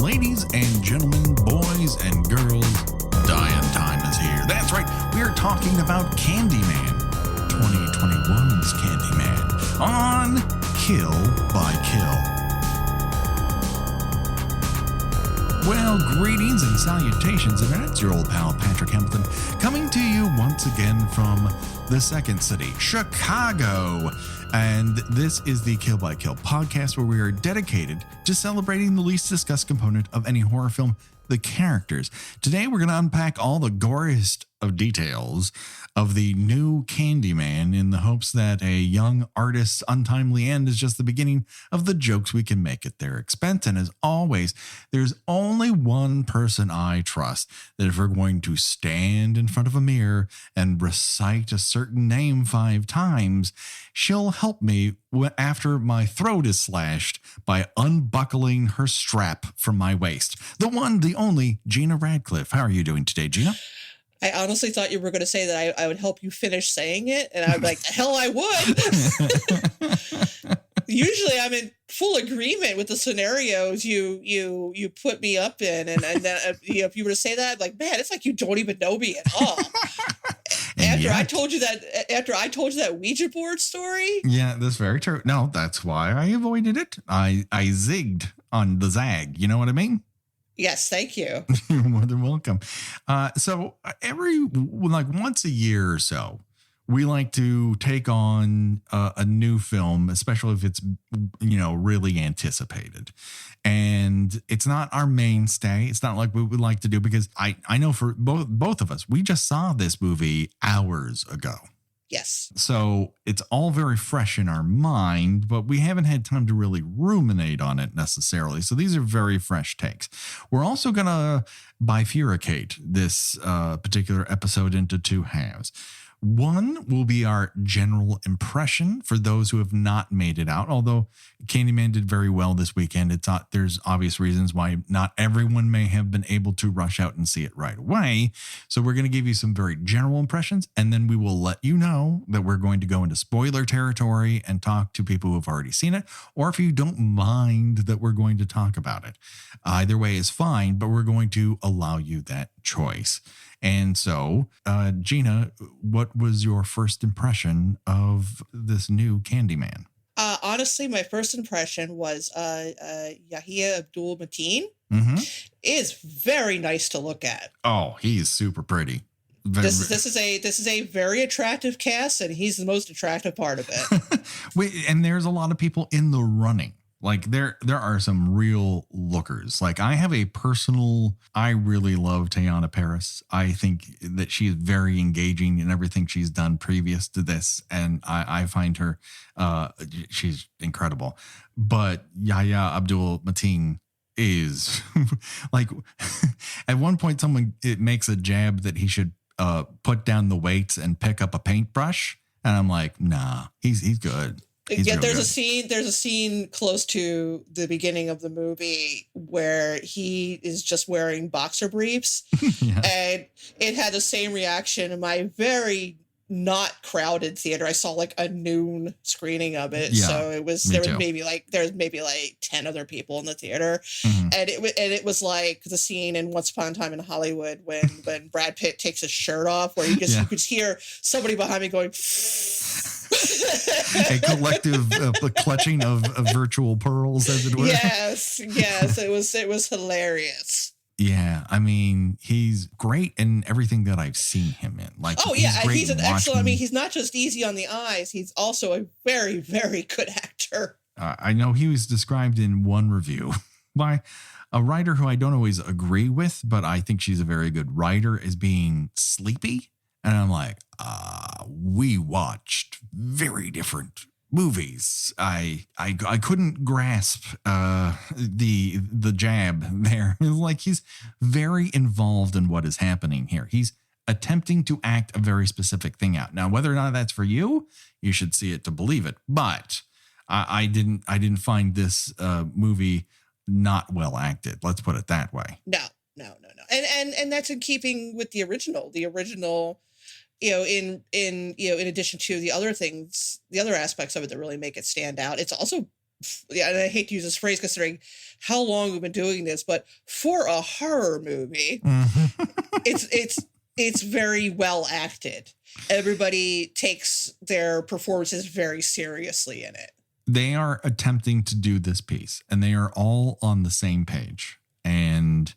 Ladies and gentlemen, boys and girls, Dying Time is here. That's right, we are talking about Candyman, 2021's Candyman, on Kill by Kill. Well, greetings and salutations, and it's your old pal Patrick Hamilton, coming to you once again from the second city, Chicago. And this is the Kill by Kill podcast, where we are dedicated to celebrating the least discussed component of any horror film, the characters. Today, we're going to unpack all the goriest of details of the new Candyman in the hopes that a young artist's untimely end is just the beginning of the jokes we can make at their expense. And as always, there's only one person I trust that if we're going to stand in front of a mirror and recite a certain name 5 times, she'll help me after my throat is slashed by unbuckling her strap from my waist. The one, the only, Gina Radcliffe. How are you doing today, Gina? I honestly thought you were going to say that I would help you finish saying it, and I'd be like, hell, I would. Usually I'm in full agreement with the scenarios you put me up in, and then if you were to say that, I'm like, man, it's like you don't even know me at all. After I told you that Ouija board story. Yeah, that's very true. No, that's why I avoided it. I zigged on the zag. You know what I mean? Yes, thank you. You're more than welcome. So once a year or so, we like to take on a new film, especially if it's, really anticipated. And it's not our mainstay. It's not like we would like to do, because I know for both of us, we just saw this movie hours ago. Yes. So it's all very fresh in our mind, but we haven't had time to really ruminate on it necessarily. So these are very fresh takes. We're also going to bifurcate this particular episode into 2 halves. One will be our general impression for those who have not made it out. Although Candyman did very well this weekend, there's obvious reasons why not everyone may have been able to rush out and see it right away. So we're going to give you some very general impressions, and then we will let you know that we're going to go into spoiler territory and talk to people who have already seen it, or if you don't mind that we're going to talk about it. Either way is fine, but we're going to allow you that choice. And so, Gina, what was your first impression of this new Candyman? Honestly, my first impression was Yahya Abdul-Mateen is very nice to look at. Oh, he's super pretty. This is a very attractive cast, and he's the most attractive part of it. Wait, and there's a lot of people in the running. Like there are some real lookers. Like I really love Teyana Paris. I think that she is very engaging in everything she's done previous to this. And I find her, she's incredible. But Yahya Abdul-Mateen is like, at one point it makes a jab that he should put down the weights and pick up a paintbrush. And I'm like, nah, he's good. There's a scene close to the beginning of the movie where he is just wearing boxer briefs. Yeah. And it had the same reaction in my very not crowded theater. I saw like a noon screening of it. Yeah, so there was maybe like 10 other people in the theater. Mm-hmm. And it was like the scene in Once Upon a Time in Hollywood when Brad Pitt takes his shirt off, where you could hear somebody behind me going a collective clutching of virtual pearls, as it were. Yes, it was hilarious. Yeah, I mean, he's great in everything that I've seen him in. Like, he's an excellent. I mean, he's not just easy on the eyes; he's also a very, very good actor. I know he was described in one review by a writer who I don't always agree with, but I think she's a very good writer, as being sleepy. And I'm like, we watched very different movies. I couldn't grasp the jab there. It's like he's very involved in what is happening here. He's attempting to act a very specific thing out. Now, whether or not that's for you, you should see it to believe it. But I didn't find this movie not well acted. Let's put it that way. No. And that's in keeping with the original. The original, in addition to the other things, the other aspects of it that really make it stand out, it's also yeah, and I hate to use this phrase considering how long we've been doing this, but for a horror movie, it's very well acted. Everybody takes their performances very seriously in it. They are attempting to do this piece, and they are all on the same page. And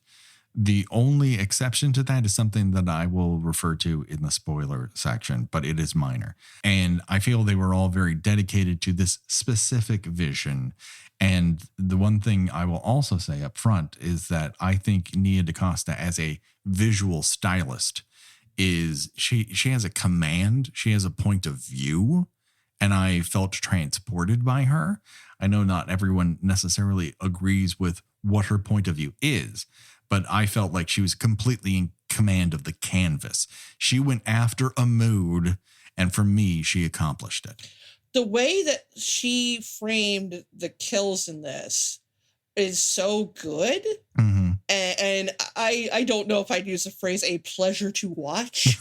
the only exception to that is something that I will refer to in the spoiler section, but it is minor. And I feel they were all very dedicated to this specific vision. And the one thing I will also say up front is that I think Nia DaCosta as a visual stylist is she has a command. She has a point of view. And I felt transported by her. I know not everyone necessarily agrees with what her point of view is, but I felt like she was completely in command of the canvas. She went after a mood, and for me, she accomplished it. The way that she framed the kills in this is so good. Mm-hmm. And I don't know if I'd use the phrase a pleasure to watch,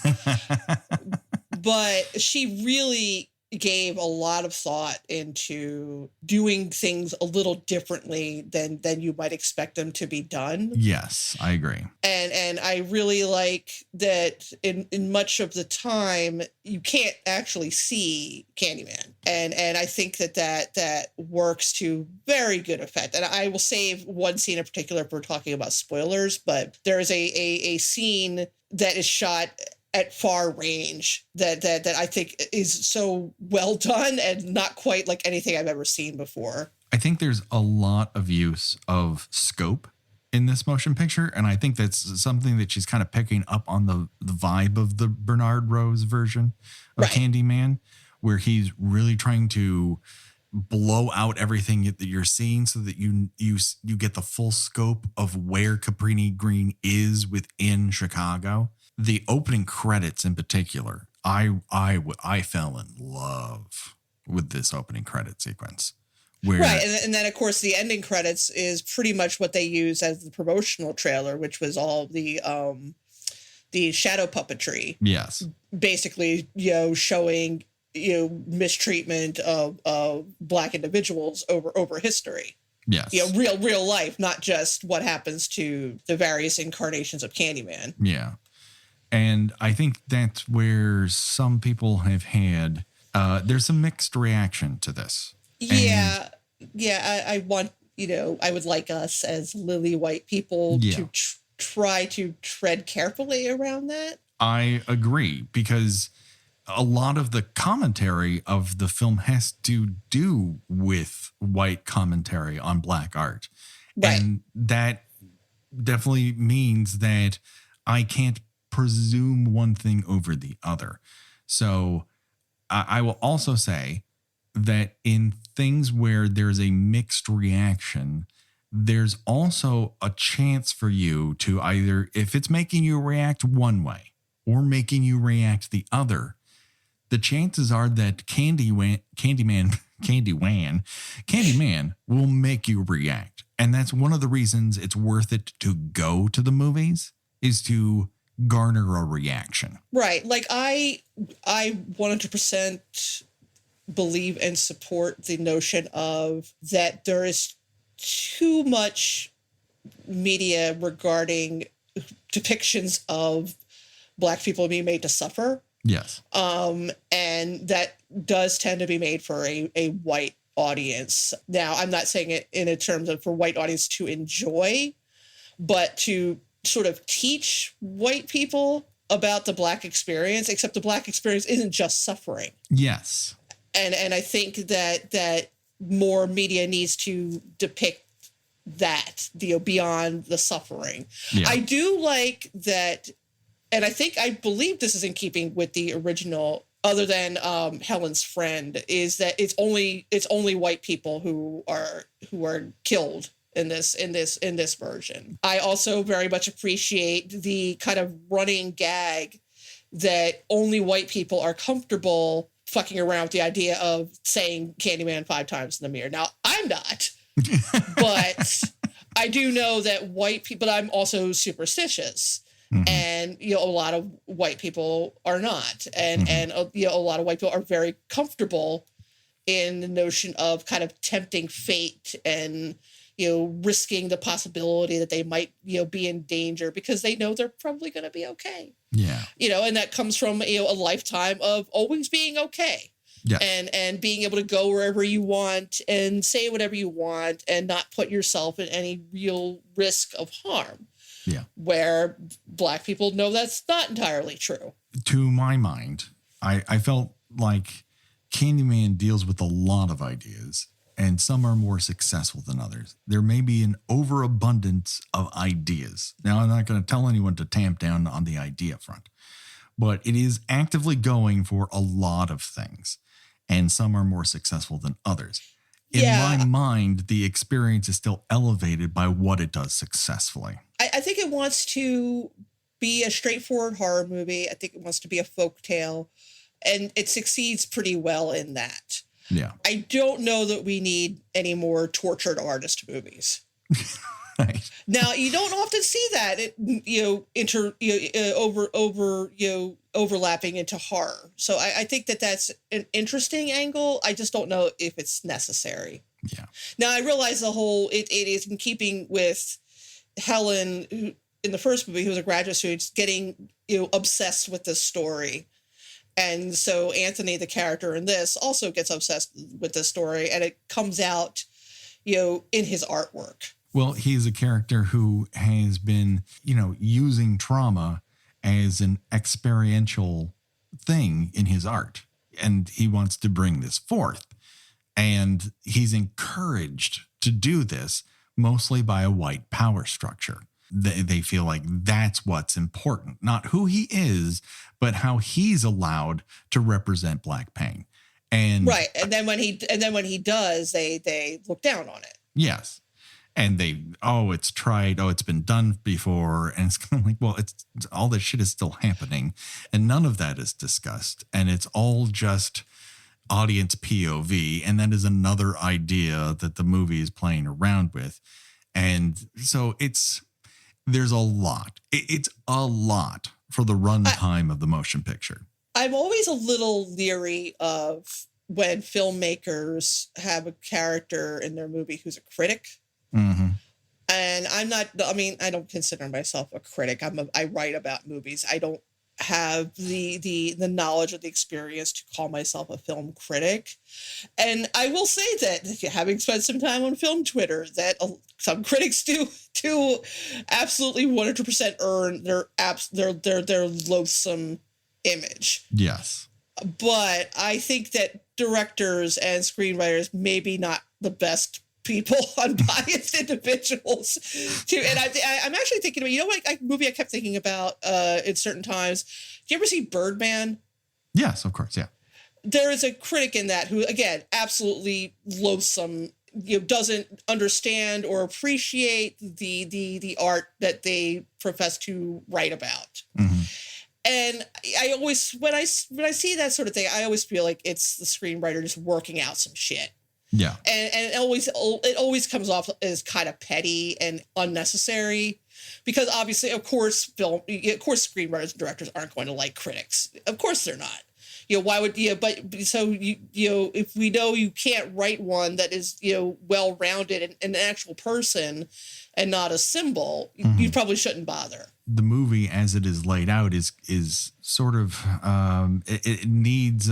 but she really gave a lot of thought into doing things a little differently than you might expect them to be done. Yes, I agree. And I really like that in much of the time you can't actually see Candyman. And I think that works to very good effect. And I will save one scene in particular if we're talking about spoilers, but there is a scene that is shot at far range that I think is so well done and not quite like anything I've ever seen before. I think there's a lot of use of scope in this motion picture, and I think that's something that she's kind of picking up on the vibe of the Bernard Rose version of Candyman, where he's really trying to blow out everything that you're seeing so that you get the full scope of where Cabrini Green is within Chicago. The opening credits in particular, I fell in love with this opening credit sequence. Where, right, and then of course the ending credits is pretty much what they use as the promotional trailer, which was all the shadow puppetry. Yes, basically, showing mistreatment of Black individuals over history. Yes, real life, not just what happens to the various incarnations of Candyman. Yeah. And I think that's where some people have had, there's a mixed reaction to this. Yeah. I want, I would like us as lily white people to try to tread carefully around that. I agree, because a lot of the commentary of the film has to do with white commentary on Black art. Right. And that definitely means that I can't presume one thing over the other. So I will also say that in things where there's a mixed reaction, there's also a chance for you to either, if it's making you react one way or making you react the other, the chances are that Candyman will make you react. And that's one of the reasons it's worth it to go to the movies, is to garner a reaction. Right. Like I 100% believe and support the notion of that there is too much media regarding depictions of Black people being made to suffer. Yes. And that does tend to be made for a white audience. Now, I'm not saying it in terms of for white audience to enjoy, but to sort of teach white people about the Black experience, except the Black experience isn't just suffering. Yes. And I think that more media needs to depict that, beyond the suffering. Yeah. I do like that, and I believe this is in keeping with the original, other than Helen's friend, is that it's only white people who are killed in this version. I also very much appreciate the kind of running gag that only white people are comfortable fucking around with the idea of saying Candyman 5 times in the mirror. Now, I'm not, but I do know that white people, I'm also superstitious. Mm-hmm. And, a lot of white people are not. And, mm-hmm. and a lot of white people are very comfortable in the notion of kind of tempting fate and, risking the possibility that they might, be in danger because they know they're probably going to be okay. Yeah. And that comes from, a lifetime of always being okay. Yeah. And being able to go wherever you want and say whatever you want and not put yourself in any real risk of harm. Yeah. Where Black people know that's not entirely true. To my mind, I felt like Candyman deals with a lot of ideas, and some are more successful than others. There may be an overabundance of ideas. Now, I'm not going to tell anyone to tamp down on the idea front, but it is actively going for a lot of things, and some are more successful than others. In my mind, the experience is still elevated by what it does successfully. I think it wants to be a straightforward horror movie. I think it wants to be a folktale, and it succeeds pretty well in that. Yeah. I don't know that we need any more tortured artist movies. Right. Now, you don't often see that, overlapping into horror. So I think that that's an interesting angle. I just don't know if it's necessary. Yeah. Now, I realize it is in keeping with Helen, who, in the first movie, who was a graduate student, getting obsessed with this story. And so Anthony, the character in this, also gets obsessed with this story, and it comes out, in his artwork. Well, he's a character who has been, using trauma as an experiential thing in his art, and he wants to bring this forth. And he's encouraged to do this mostly by a white power structure. They feel like that's what's important, not who he is, but how he's allowed to represent Black pain. And right. And then when he does, they look down on it. Yes. And it's tried. Oh, it's been done before. And it's kind of like, well, it's all this shit is still happening. And none of that is discussed. And it's all just audience POV. And that is another idea that the movie is playing around with. And so there's a lot. It's a lot for the runtime of the motion picture. I'm always a little leery of when filmmakers have a character in their movie who's a critic. Mm-hmm. And I don't consider myself a critic. I write about movies. I don't have the knowledge or the experience to call myself a film critic. And I will say that, having spent some time on film Twitter, that some critics do absolutely 100% earn their loathsome image. Yes. But I think that directors and screenwriters maybe not the best people, unbiased individuals too. And I'm actually thinking about, what movie I kept thinking about at certain times. Do you ever see Birdman? Yes, of course. Yeah. There is a critic in that who, again, absolutely loathsome, doesn't understand or appreciate the art that they profess to write about. Mm-hmm. And I always, when I see that sort of thing, I always feel like it's the screenwriter just working out some shit. Yeah. And it always comes off as kind of petty and unnecessary, because obviously, of course, screenwriters and directors aren't going to like critics. Of course they're not. Why would but so if we know you can't write one that is, well-rounded and an actual person and not a symbol, mm-hmm. you probably shouldn't bother. The movie, as it is laid out, is sort of it needs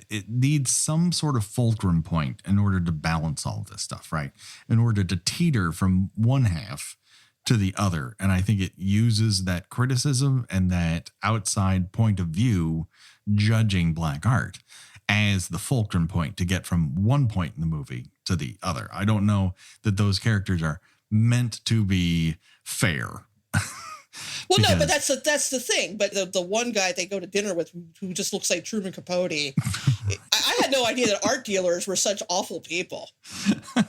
it needs some sort of fulcrum point in order to balance all of this stuff, right? In order to teeter from one half to the other. And I think it uses that criticism and that outside point of view judging Black art as the fulcrum point to get from one point in the movie to the other. I don't know that those characters are meant to be fair. Well, no, but that's the thing. But the one guy they go to dinner with who just looks like Truman Capote, I had no idea that art dealers were such awful people.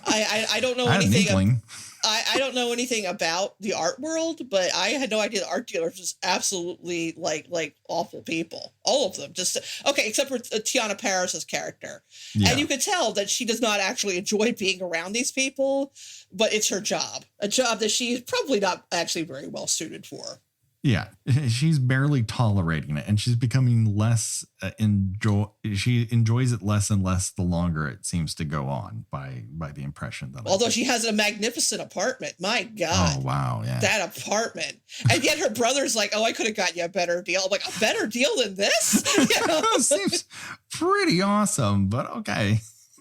I don't know anything. I don't know anything about the art world, but I had no idea that art dealers was absolutely like awful people. All of them. Just okay, except for Tiana Paris's character. Yeah. And you could tell that she does not actually enjoy being around these people, but it's her job. A job that she is probably not actually very well suited for. Yeah, she's barely tolerating it, and she's becoming less She enjoys it less and less the longer it seems to go on. By the impression that, although she has a magnificent apartment, my God, oh wow, yeah, that apartment, and yet her brother's like, "Oh, I could have gotten you a better deal." I'm like, a better deal than this? You know? Seems pretty awesome, but okay.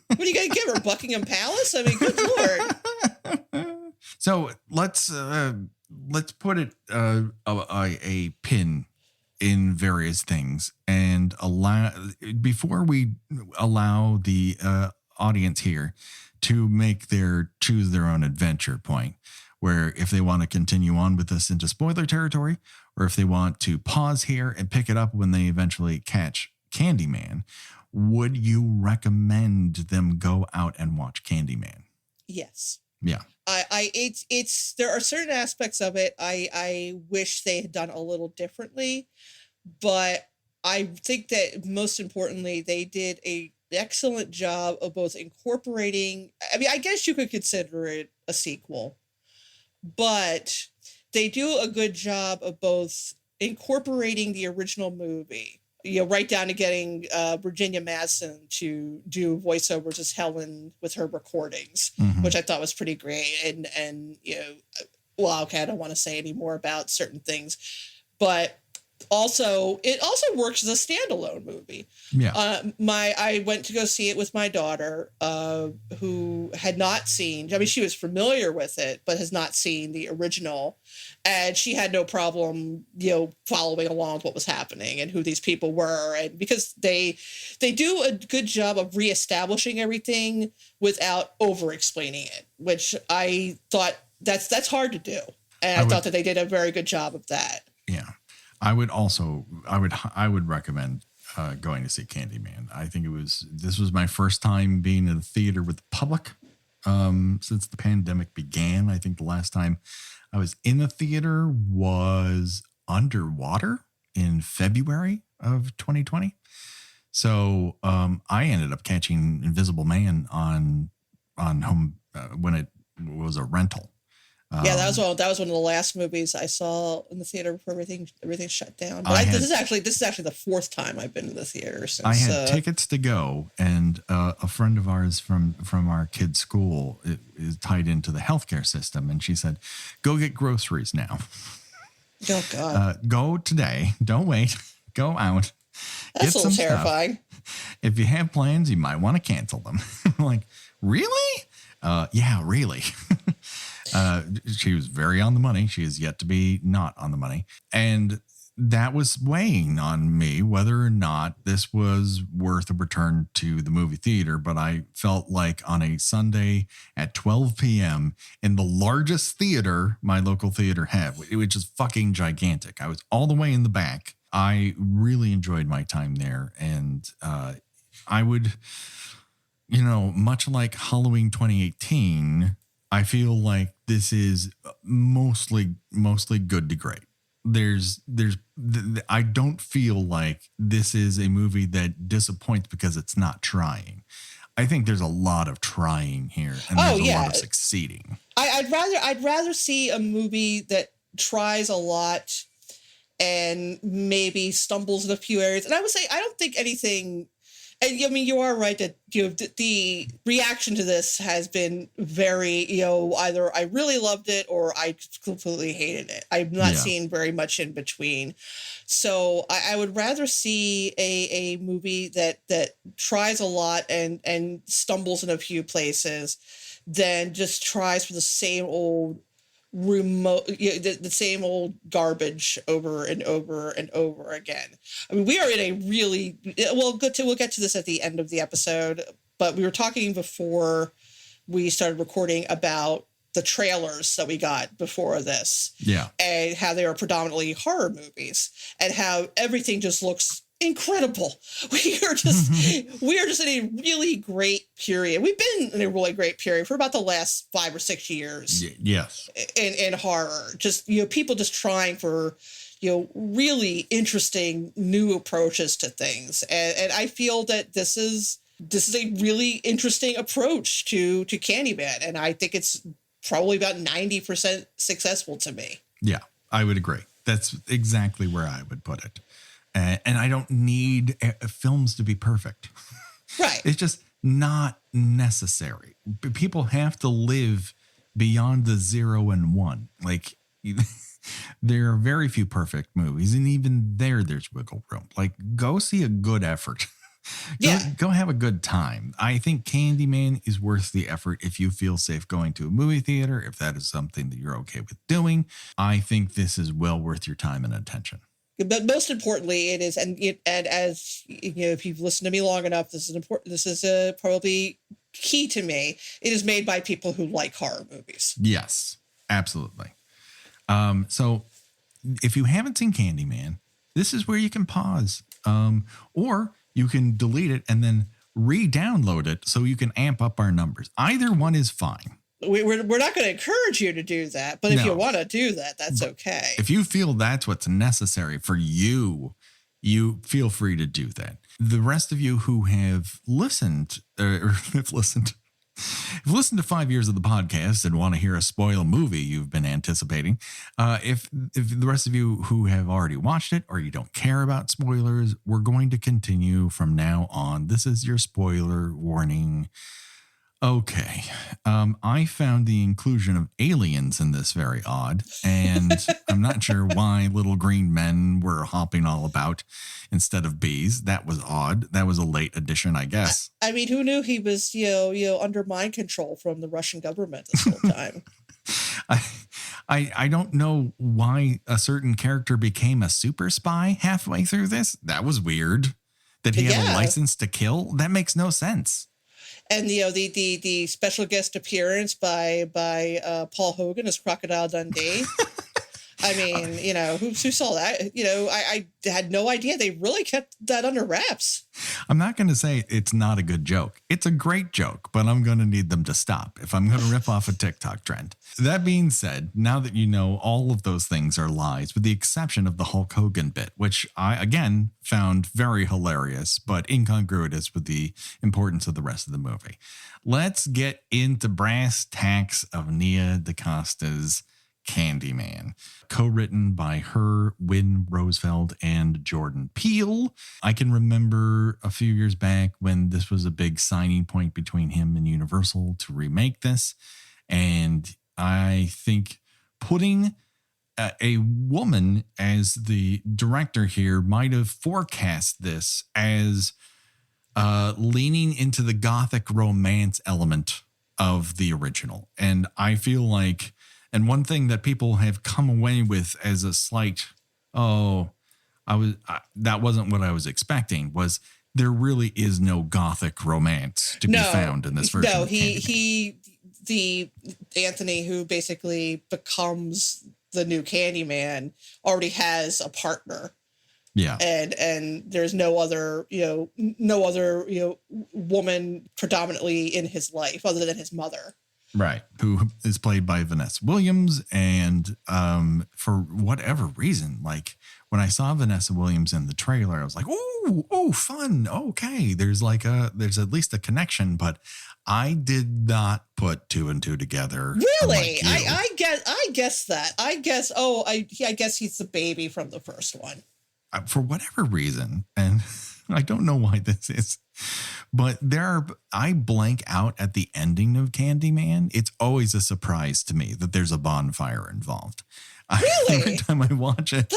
What are you gonna give her, Buckingham Palace? I mean, good Lord. So let's put it a pin in various things and before we allow the audience here to choose their own adventure point, where if they want to continue on with this into spoiler territory, or if they want to pause here and pick it up when they eventually catch Candyman, would you recommend them go out and watch Candyman? Yes. Yeah. It's there are certain aspects of it I wish they had done a little differently, but I think that most importantly they did an excellent job of both incorporating. I mean, I guess you could consider it a sequel, but they do a good job of both incorporating the original movie, right down to getting Virginia Madsen to do voiceovers as Helen with her recordings, which I thought was pretty great. And well, okay, I don't want to say any more about certain things, but it also works as a standalone movie. Yeah. I went to go see it with my daughter, who had not seen. I mean, she was familiar with it, but has not seen the original, and she had no problem, following along with what was happening and who these people were, and because they do a good job of reestablishing everything without over-explaining it, which I thought that's hard to do, and I thought that they did a very good job of that. Yeah. I would recommend going to see Candyman. I think this was my first time being in the theater with the public since the pandemic began. I think the last time I was in the theater was Underwater in February of 2020. So I ended up catching Invisible Man on home when it was a rental. Yeah, that was one of the last movies I saw in the theater before everything shut down. But this is actually the fourth time I've been to the theater since. I had tickets to go, and a friend of ours from our kids' school is tied into the healthcare system, and she said, "Go get groceries now." Oh God! Go today. Don't wait. Go out. That's a little terrifying. If you have plans, you might want to cancel them. I'm like, really? Yeah, really. She was very on the money. She is yet to be not on the money. And that was weighing on me whether or not this was worth a return to the movie theater. But I felt like on a Sunday at 12 p.m. in the largest theater my local theater had, which is fucking gigantic. I was all the way in the back. I really enjoyed my time there. And I would, much like Halloween 2018, I feel like this is mostly good to great. I don't feel like this is a movie that disappoints because it's not trying. I think there's a lot of trying here, and there's a lot of succeeding. I'd rather see a movie that tries a lot and maybe stumbles in a few areas. And I would say I don't think anything. And I mean, you are right that the reaction to this has been very either I really loved it or I completely hated it. I'm not seeing very much in between. So I would rather see a movie that tries a lot and stumbles in a few places than just tries for the same old the same old garbage over and over and over again. I mean, we are in a really we'll get to this at the end of the episode, but we were talking before we started recording about the trailers that we got before this, and how they are predominantly horror movies, and how everything just looks incredible. We are just in a really great period. We've been in a really great period for about the last 5 or 6 years. Yes. In horror, just people just trying for really interesting new approaches to things, and I feel that this is a really interesting approach to Candyman, and I think it's probably about 90% successful to me. Yeah, I would agree. That's exactly where I would put it. And I don't need films to be perfect. Right. It's just not necessary. People have to live beyond the 0 and 1. Like, there are very few perfect movies, and even there's wiggle room. Like, go see a good effort. Go have a good time. I think Candyman is worth the effort if you feel safe going to a movie theater, if that is something that you're okay with doing. I think this is well worth your time and attention. But most importantly, it is, and as you know, if you've listened to me long enough, this is important. This is probably key to me. It is made by people who like horror movies. Yes, absolutely. So if you haven't seen Candyman, this is where you can pause, or you can delete it and then re-download it so you can amp up our numbers. Either one is fine. We're not going to encourage you to do that, but if you want to do that, that's okay. If you feel that's what's necessary for you, you feel free to do that. The rest of you who have listened If you listened to 5 years of the podcast and want to hear a spoil movie you've been anticipating, if the rest of you who have already watched it or you don't care about spoilers, we're going to continue from now on. This is your spoiler warning. Okay. I found the inclusion of aliens in this very odd, and I'm not sure why little green men were hopping all about instead of bees. That was odd. That was a late addition, I guess. I mean, who knew he was, under mind control from the Russian government this whole time? I don't know why a certain character became a super spy halfway through this. That was weird. That he had a license to kill. That makes no sense. And the special guest appearance by Paul Hogan as Crocodile Dundee. I mean, who saw that? I had no idea they really kept that under wraps. I'm not going to say it's not a good joke. It's a great joke, but I'm going to need them to stop if I'm going to rip off a TikTok trend. That being said, now that you know all of those things are lies, with the exception of the Hulk Hogan bit, which I, again, found very hilarious, but incongruous with the importance of the rest of the movie. Let's get into brass tacks of Nia DaCosta's Candyman, co-written by her, Wynn Rosefeld, and Jordan Peele. I can remember a few years back when this was a big signing point between him and Universal to remake this. And I think putting a woman as the director here might have forecast this as leaning into the gothic romance element of the original. And I feel like, and one thing that people have come away with as a slight, that wasn't what I was expecting, was there really is no gothic romance to be found in this version. No, the Anthony who basically becomes the new Candyman already has a partner. Yeah. And there's no other woman predominantly in his life other than his mother. Right. Who is played by Vanessa Williams. And for whatever reason, like when I saw Vanessa Williams in the trailer, I was like, oh, fun. Okay. There's at least a connection, but I did not put 2 and 2 together. Really? I guess that. I guess he's the baby from the first one. For whatever reason, and I don't know why this is, but I blank out at the ending of Candyman. It's always a surprise to me that there's a bonfire involved. Really? Every time I watch it,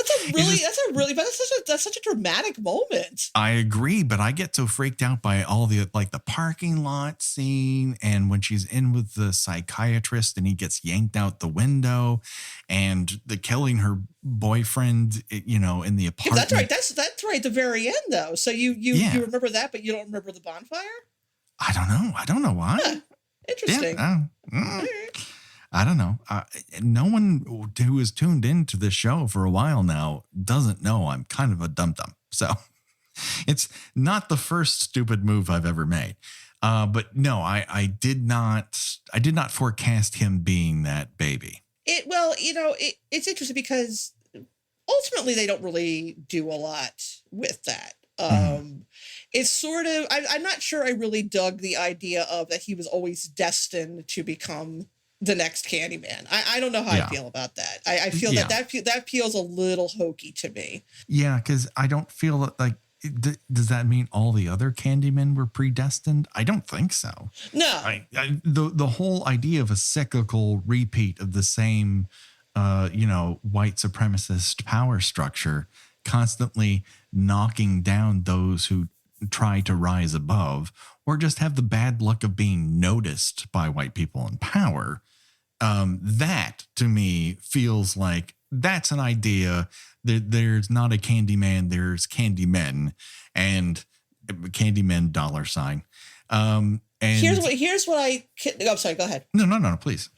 that's such a dramatic moment. I agree, but I get so freaked out by all the parking lot scene, and when she's in with the psychiatrist and he gets yanked out the window, and the killing her boyfriend, in the apartment. Yeah, that's right. That's right. At the very end, though. So you remember that, but you don't remember the bonfire? I don't know why. Huh. Interesting. Yeah, I don't know. No one who has tuned into this show for a while now doesn't know I'm kind of a dum-dum. So it's not the first stupid move I've ever made. But no, I did not forecast him being that baby. It's interesting because ultimately they don't really do a lot with that. It's sort of, I'm not sure I really dug the idea of that he was always destined to become the next Candyman. I don't know how I feel about that. I feel that feels a little hokey to me. Yeah, because I don't feel like, does that mean all the other Candymen were predestined? I don't think so. No. The whole idea of a cyclical repeat of the same, white supremacist power structure, constantly knocking down those who try to rise above or just have the bad luck of being noticed by white people in power. That to me feels like that's an idea. There's not a Candyman, there's Candymen, and Candyman $. And here's what I'm sorry, go ahead. No, please.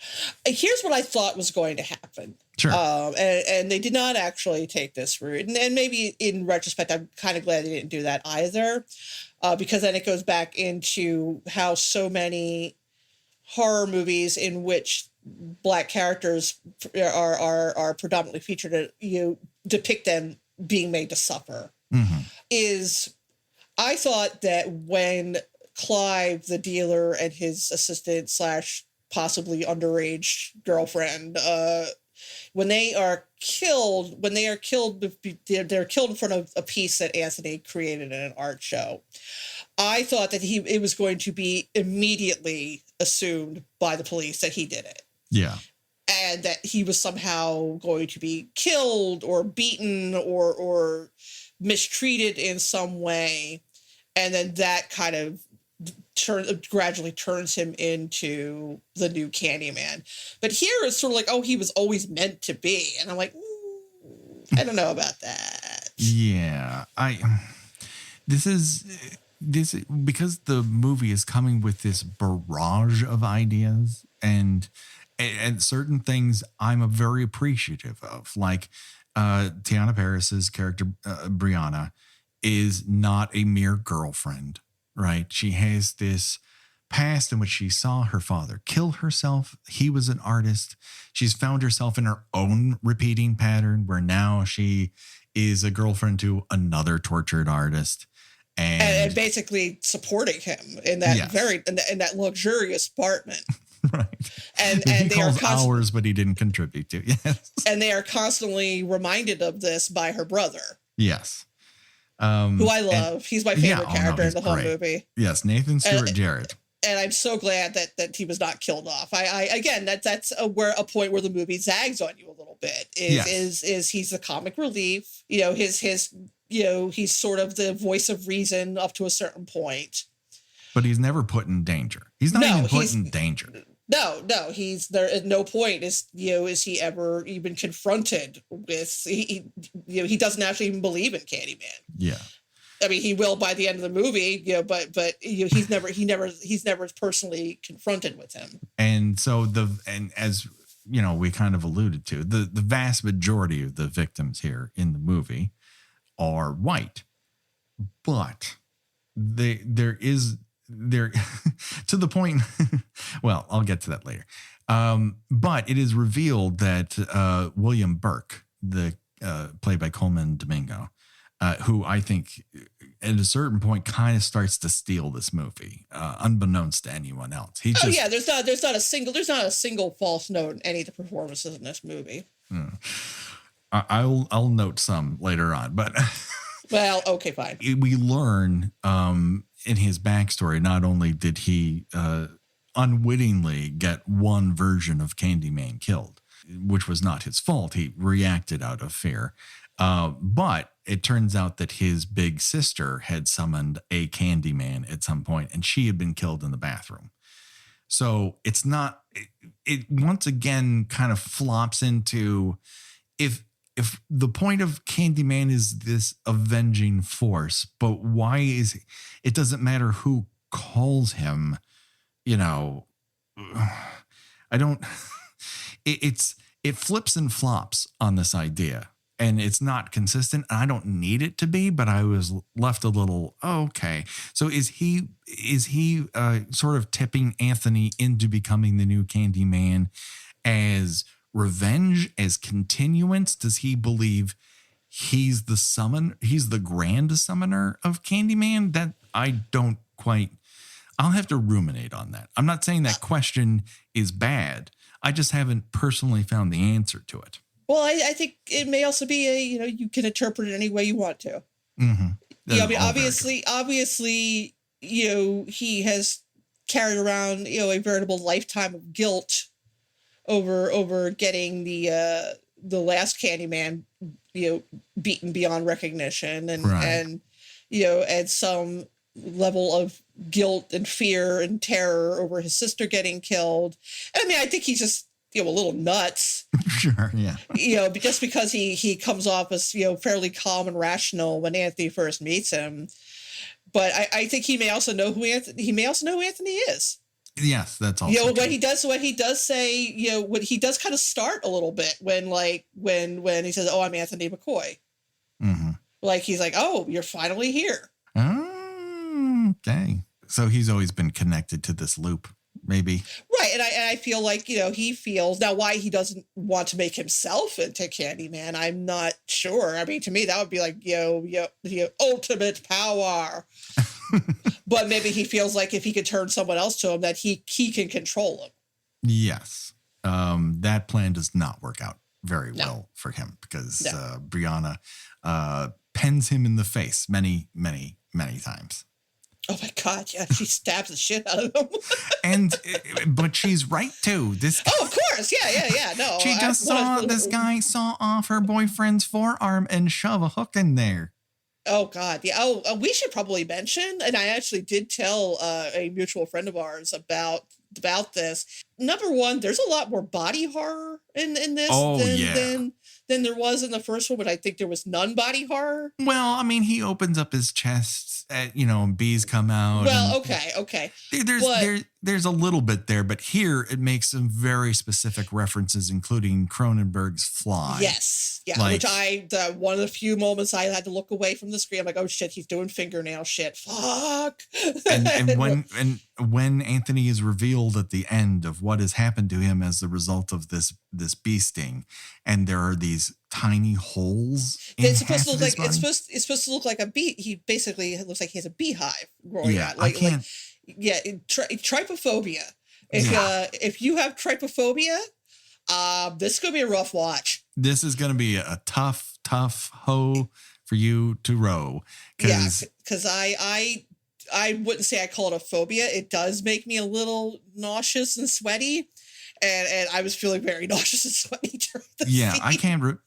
Here's what I thought was going to happen. Sure. And they did not actually take this route. And maybe in retrospect, I'm kind of glad they didn't do that either, because then it goes back into how so many horror movies in which Black characters are predominantly featured, depict them being made to suffer. Mm-hmm. I thought that when Clive, the dealer, and his assistant / possibly underage girlfriend, when they are killed, they're killed in front of a piece that Anthony created in an art show. I thought that it was going to be immediately assumed by the police that he did it. Yeah. And that he was somehow going to be killed or beaten or mistreated in some way. And then that kind of gradually turns him into the new Candyman. But here it's sort of like, oh, he was always meant to be. And I'm like, I don't know about that. Yeah. This because the movie is coming with this barrage of ideas and certain things I'm very appreciative of, like Tiana Paris's character, Brianna, is not a mere girlfriend, right? She has this past in which she saw her father kill herself. He was an artist. She's found herself in her own repeating pattern where now she is a girlfriend to another tortured artist. And basically supporting him in that in that luxurious apartment. Right. And he calls hours, but he didn't contribute to. Yes. And they are constantly reminded of this by her brother. Yes. Who I love. He's my favorite character in the whole movie. Yes, Nathan Stewart Jarrett. And I'm so glad that he was not killed off. That's a point where the movie zags on you a little bit. Is he's the comic relief? He's sort of the voice of reason up to a certain point. But he's never put in danger. He's not even put in danger. No, he's there. At no point is he ever even confronted with he doesn't actually even believe in Candyman. Yeah, I mean he will by the end of the movie, but he's never personally confronted with him. And so as we kind of alluded to, the vast majority of the victims here in the movie are white, but there to the point. Well, I'll get to that later. But it is revealed that William Burke, played by Colman Domingo, who I think at a certain point kind of starts to steal this movie, unbeknownst to anyone else. There's not a single false note in any of the performances in this movie. I'll note some later on, but well, okay, fine. We learn in his backstory, not only did he unwittingly get one version of Candyman killed, which was not his fault. He reacted out of fear. But it turns out that his big sister had summoned a Candyman at some point, and she had been killed in the bathroom. So it's not, it once again kind of flops into, if the point of Candyman is this avenging force, but why is it doesn't matter who calls him, I don't, it flips and flops on this idea, and it's not consistent. I don't need it to be, but I was left a little, okay. So is he sort of tipping Anthony into becoming the new Candyman as revenge, as continuance? Does he believe he's the grand summoner of Candyman? That I don't quite, I'll have to ruminate on that. I'm not saying that question is bad. I just haven't personally found the answer to it. Well, I think it may also be you can interpret it any way you want to. Mm-hmm. Yeah, I mean, obviously, he has carried around, a veritable lifetime of guilt over getting the last Candyman, beaten beyond recognition, and some level of guilt and fear and terror over his sister getting killed. And I mean, I think he's just a little nuts. Sure, yeah. Just because he comes off as fairly calm and rational when Anthony first meets him. But I think he may also know who Anthony is. Yes, that's also when he does say, when he does kind of start a little bit when he says, "Oh, I'm Anthony McCoy." Mm-hmm. Like he's like, "Oh, you're finally here." Oh, okay. So he's always been connected to this loop, maybe. Right, and I feel like he feels now why he doesn't want to make himself into Candyman. I'm not sure. I mean, to me, that would be like the ultimate power. But maybe he feels like if he could turn someone else to him, that he can control him. Yes, that plan does not work out very well for him because Brianna pens him in the face many, many, many times. Oh my God! Yeah, she stabs the shit out of him. But she's right too. Of course, yeah. No, she just saw this guy saw off her boyfriend's forearm and shove a hook in there. Oh God, yeah. Oh, we should probably mention, and I actually did tell a mutual friend of ours about this. Number one, there's a lot more body horror in this than there was in the first one, but I think there was none body horror. Well, I mean, he opens up his chest, and bees come out. Well, okay. There's a little bit there, but here it makes some very specific references, including Cronenberg's Fly. Yes, yeah. Which one of the few moments I had to look away from the screen. I'm like, oh shit, he's doing fingernail shit. Fuck. And when Anthony is revealed at the end of what has happened to him as the result of this bee sting, and there are these tiny holes. It's supposed to look like it's supposed to look like a bee. He basically looks like he has a beehive growing out. Trypophobia. If you have trypophobia, this is gonna be a rough watch. This is gonna be a tough hoe for you to row. Because I wouldn't say I call it a phobia. It does make me a little nauseous and sweaty. And I was feeling very nauseous and sweaty during the scene.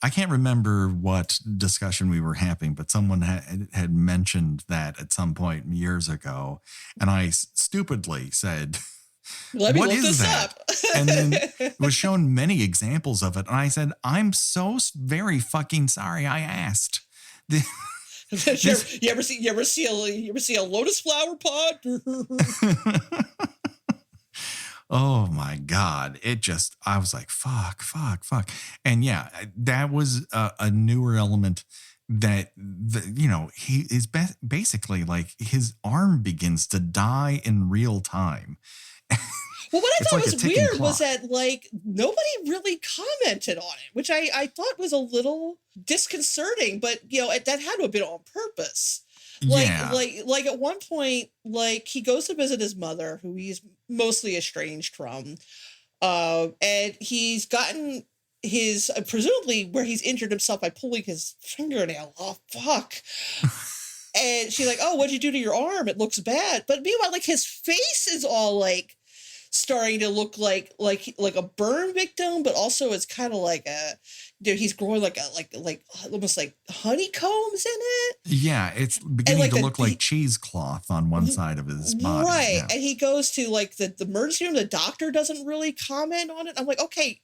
I can't remember what discussion we were having, but someone had mentioned that at some point years ago, and I stupidly said, "Let me look this up." And then was shown many examples of it, and I said, "I'm so very fucking sorry I asked." You ever see a lotus flower pod? Oh my God. I was like, fuck. And yeah, that was a newer element that, he is basically like his arm begins to die in real time. Well, what I thought was weird was that nobody really commented on it, which I thought was a little disconcerting, but that had to have been on purpose. Like at one point, he goes to visit his mother, who he's mostly estranged from, and he's gotten his presumably where he's injured himself by pulling his fingernail off. Fuck. And she's like, "Oh, what'd you do to your arm? It looks bad." But meanwhile, his face is all starting to look like a burn victim, but also it's kind of like he's growing like almost like honeycombs in it. Yeah, it's beginning to look like cheesecloth on one side of his body. Right, yeah. And he goes to the emergency room. The doctor doesn't really comment on it. I'm like, okay,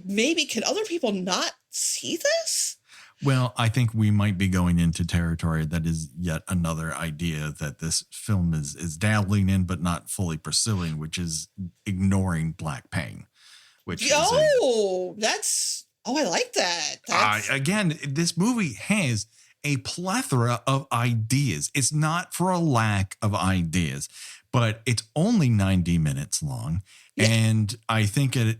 maybe can other people not see this? Well, I think we might be going into territory that is yet another idea that this film is dabbling in but not fully pursuing, which is ignoring black pain. I like that. Again, this movie has a plethora of ideas. It's not for a lack of ideas, but it's only 90 minutes long. Yeah. And I think at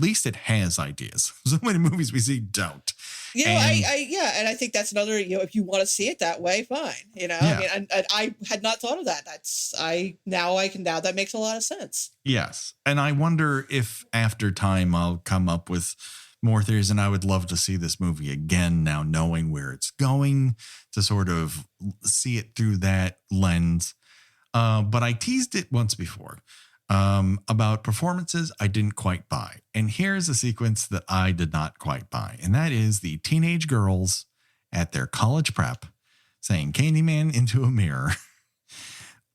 least it has ideas. So many movies we see don't. And I think that's another, if you want to see it that way, fine. Yeah. I mean, I had not thought of that. That makes a lot of sense. Yes. And I wonder if after time I'll come up with more theories, and I would love to see this movie again now, knowing where it's going, to sort of see it through that lens. But I teased it once before about performances I didn't quite buy. And here's a sequence that I did not quite buy. And that is the teenage girls at their college prep saying Candyman into a mirror.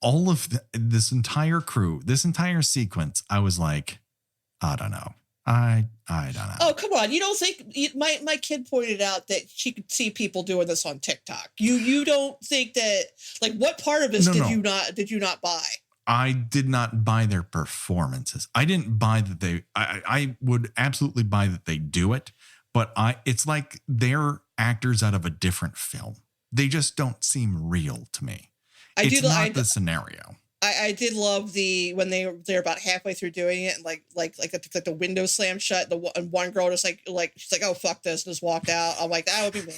All of this entire crew, this entire sequence, I was like, I don't know. I don't know. Oh, come on. You don't think my kid pointed out that she could see people doing this on TikTok. You don't think that, like, what part of this did you not buy? I did not buy their performances. I didn't buy that I would absolutely buy that they do it, but it's like they're actors out of a different film. They just don't seem real to me. It's not the scenario. I did love when they're about halfway through doing it, and like the window slammed shut. And one girl just she's like, oh fuck this, and just walked out. I'm like, that would be me.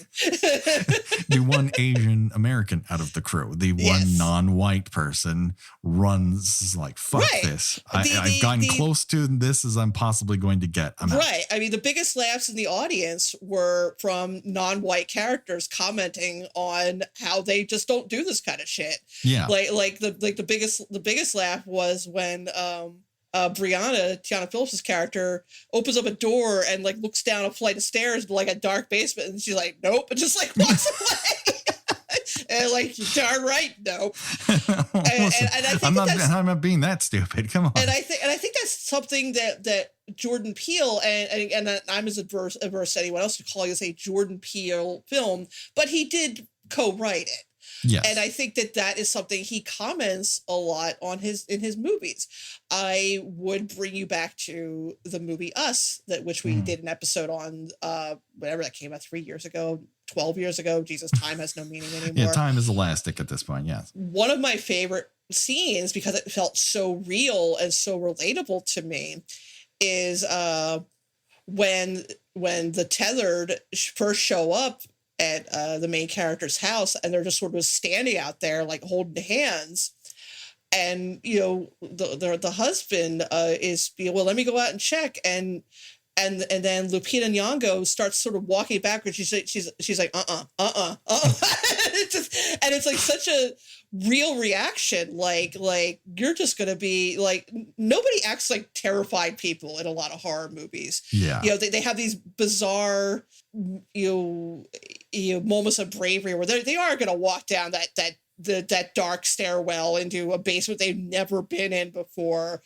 The one Asian American out of the crew, the one non-white person runs like, fuck this. I've gotten close to this as I'm possibly going to get. I'm out. I mean, the biggest laughs in the audience were from non-white characters commenting on how they just don't do this kind of shit. Yeah, the biggest laugh was when Brianna, Tiana Phillips' character, opens up a door and like looks down a flight of stairs like a dark basement, and she's like, nope, and just like walks away. And like, darn right, no. And I think I'm not being that stupid. Come on. And I think that's something that Jordan Peele and I'm as adverse to anyone else calling this a Jordan Peele film, but he did co-write it. Yes. And I think that is something he comments a lot on in his movies. I would bring you back to the movie Us, which we did an episode on, whatever that came out 3 years ago, 12 years ago. Jesus, time has no meaning anymore. Yeah, time is elastic at this point. Yes. One of my favorite scenes, because it felt so real and so relatable to me, is when the tethered first show up at the main character's house, and they're just sort of standing out there like holding hands, and the husband is well, let me go out and check, and then Lupita Nyong'o starts sort of walking backwards. She's like it's like such a real reaction, like you're just gonna be like, nobody acts like terrified people in a lot of horror movies. Yeah, they have these bizarre moments of bravery where they are gonna walk down that dark stairwell into a basement they've never been in before,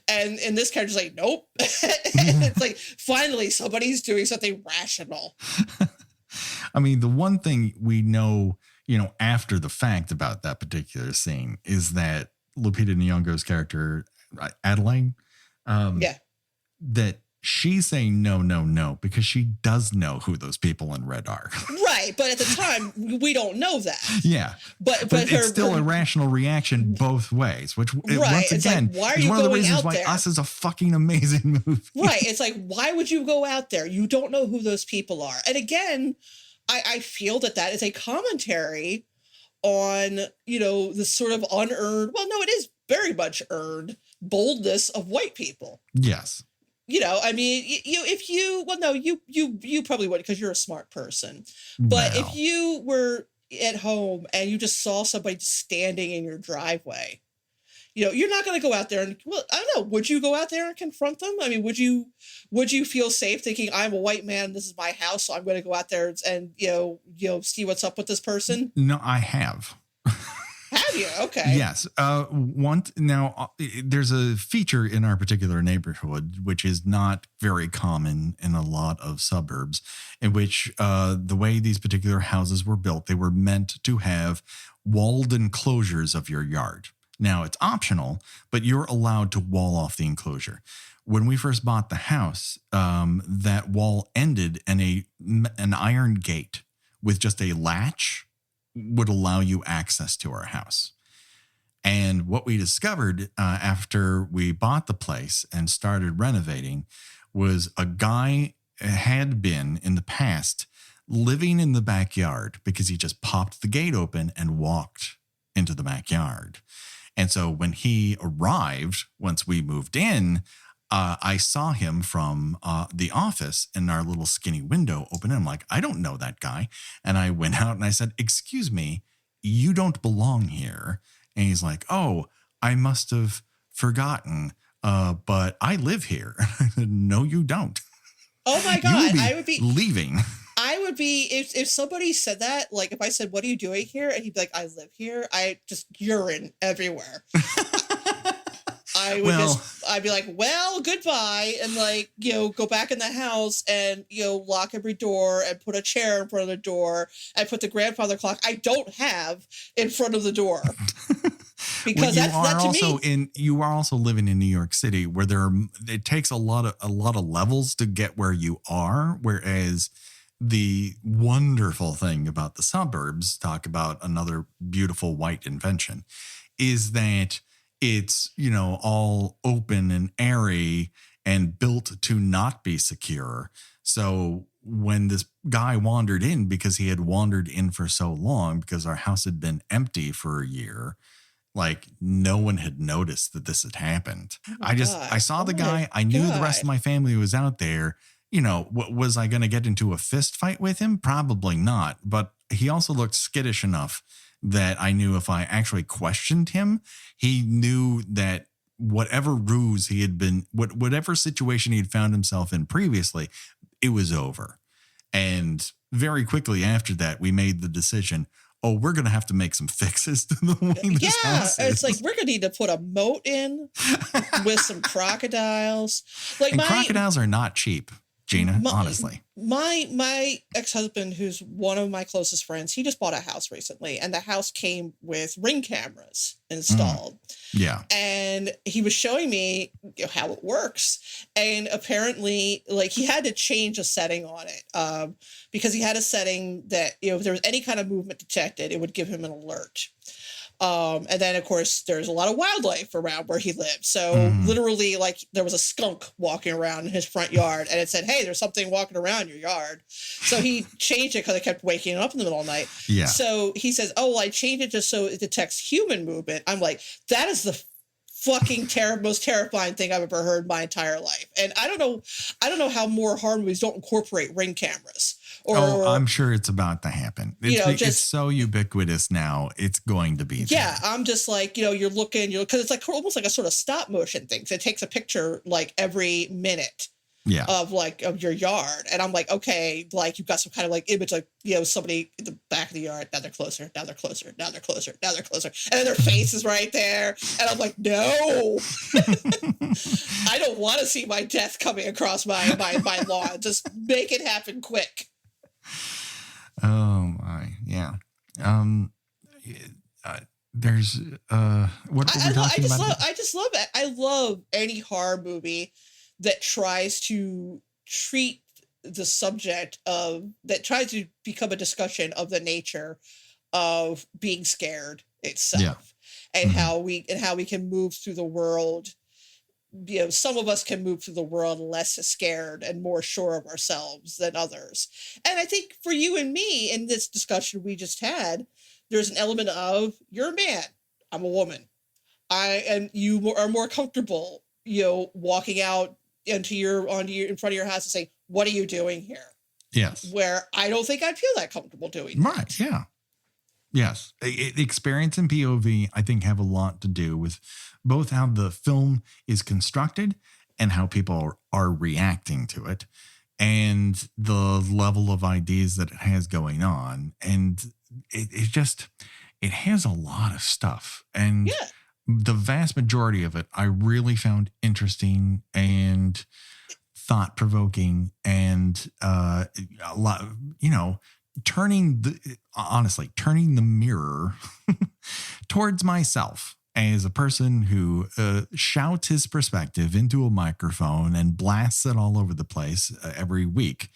and this character's like, nope. And it's like, finally somebody's doing something rational. I mean, the one thing we know, after the fact about that particular scene is that Lupita Nyong'o's character, Adeline, that she's saying no, because she does know who those people in red are. Right. But at the time, we don't know that. Yeah. But it's still a rational reaction both ways, which once again, like, why are is you one of the going reasons out why there? Us is a fucking amazing movie. Right. It's like, why would you go out there? You don't know who those people are. And again, I feel that is a commentary on, the sort of unearned, well, no, it is very much earned boldness of white people. Yes. I mean, you probably wouldn't, because you're a smart person. But if you were at home and you just saw somebody standing in your driveway, you're not going to go out there and, well, I don't know, would you go out there and confront them? I mean, would you feel safe thinking, I'm a white man, this is my house, so I'm going to go out there and see what's up with this person? No, I have. Have you? Okay. Yes. There's a feature in our particular neighborhood, which is not very common in a lot of suburbs, in which the way these particular houses were built, they were meant to have walled enclosures of your yard. Now, it's optional, but you're allowed to wall off the enclosure. When we first bought the house, that wall ended in an iron gate with just a latch would allow you access to our house. And what we discovered after we bought the place and started renovating was a guy had been in the past living in the backyard because he just popped the gate open and walked into the backyard. And so when he arrived, once we moved in, I saw him from the office in our little skinny window open. I'm like, I don't know that guy. And I went out and I said, excuse me, you don't belong here. And he's like, oh, I must have forgotten, but I live here. No, you don't. Oh my God. I would be leaving. I would be, if somebody said that, like if I said, what are you doing here? And he'd be like, I live here. I just urine everywhere. I'd be like, well, goodbye. And like, go back in the house and, lock every door and put a chair in front of the door and put the grandfather clock I don't have in front of the door. Because you are also living in New York City where it takes a lot of levels to get where you are. Whereas the wonderful thing about the suburbs, talk about another beautiful white invention, is that it's, all open and airy and built to not be secure. So when this guy wandered in, because he had wandered in for so long, because our house had been empty for a year, like no one had noticed that this had happened. I saw the guy. I knew the rest of my family was out there. Was I going to get into a fist fight with him? Probably not. But he also looked skittish enough that I knew if I actually questioned him, he knew that whatever ruse he had been, whatever situation he had found himself in previously, it was over. And very quickly after that, we made the decision, we're going to have to make some fixes to the way this house is. It's like, we're going to need to put a moat in with some crocodiles. Crocodiles are not cheap, Gina, honestly. My ex-husband, who's one of my closest friends, he just bought a house recently, and the house came with Ring cameras installed. Yeah. And he was showing me how it works. And apparently, he had to change a setting on it because he had a setting that, if there was any kind of movement detected, it would give him an alert. And then, of course, there's a lot of wildlife around where he lived. So literally, there was a skunk walking around in his front yard, and it said, hey, there's something walking around your yard. So he changed it because it kept waking up in the middle of the night. Yeah. So he says, I changed it just so it detects human movement. I'm like, that is the fucking most terrifying thing I've ever heard in my entire life. And I don't know how more horror movies don't incorporate Ring cameras. I'm sure it's about to happen. It's so ubiquitous now. It's going to be. Yeah. I'm just like, you're looking, because it's almost like a sort of stop motion thing. So it takes a picture every minute. Yeah. Of your yard. And I'm like, okay, you've got some kind of image, somebody in the back of the yard. Now they're closer. Now they're closer. Now they're closer. Now they're closer. And then their face is right there. And I'm like, no, I don't want to see my death coming across my lawn. Just make it happen quick. Oh my. Yeah. There's, what were we talking about? I just love it. I love any horror movie that tries to treat the subject that tries to become a discussion of the nature of being scared itself, and how we can move through the world. Some of us can move through the world less scared and more sure of ourselves than others. And I think for you and me in this discussion we just had, there's an element of, you're a man, I'm a woman. You are more comfortable, walking out in front of your house and say, what are you doing here? Yes. Where I don't think I'd feel that comfortable doing that. Right. Yeah. Yes. Experience and POV, I think, have a lot to do with both how the film is constructed and how people are reacting to it, and the level of ideas that it has going on. And it has a lot of stuff. And the vast majority of it I really found interesting and thought-provoking, and a lot, turning the mirror towards myself as a person who shouts his perspective into a microphone and blasts it all over the place every week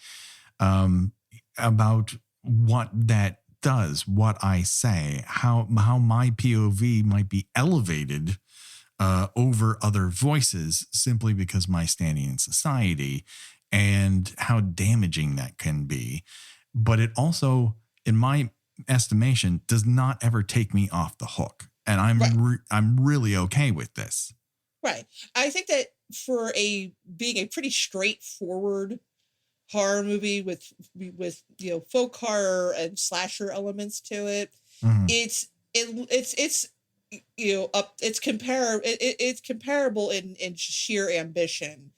about what that does what I say, how my POV might be elevated over other voices simply because my standing in society, and how damaging that can be. But it also, in my estimation, does not ever take me off the hook. And I'm really okay with this. Right. I think that for being a pretty straightforward horror movie with folk horror and slasher elements to it, it's comparable in sheer ambition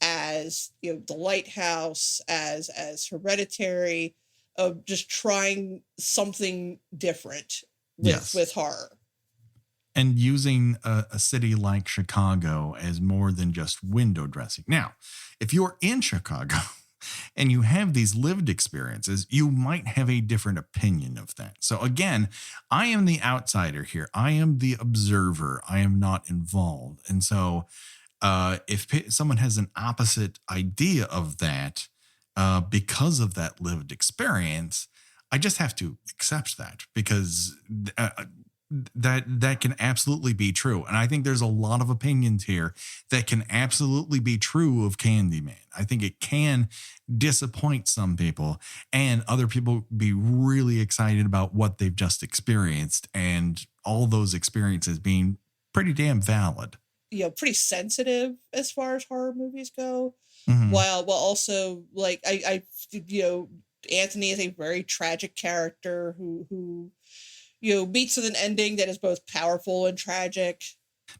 as The Lighthouse, as Hereditary, of just trying something different with horror. And using a city like Chicago as more than just window dressing. Now, if you're in Chicago and you have these lived experiences, you might have a different opinion of that. So again, I am the outsider here. I am the observer. I am not involved. And so if someone has an opposite idea of that because of that lived experience, I just have to accept that, because that can absolutely be true. And I think there's a lot of opinions here that can absolutely be true of Candyman. I think it can disappoint some people, and other people be really excited about what they've just experienced, and all those experiences being pretty damn valid. Pretty sensitive as far as horror movies go. While also, like, I Anthony is a very tragic character who meets with an ending that is both powerful and tragic.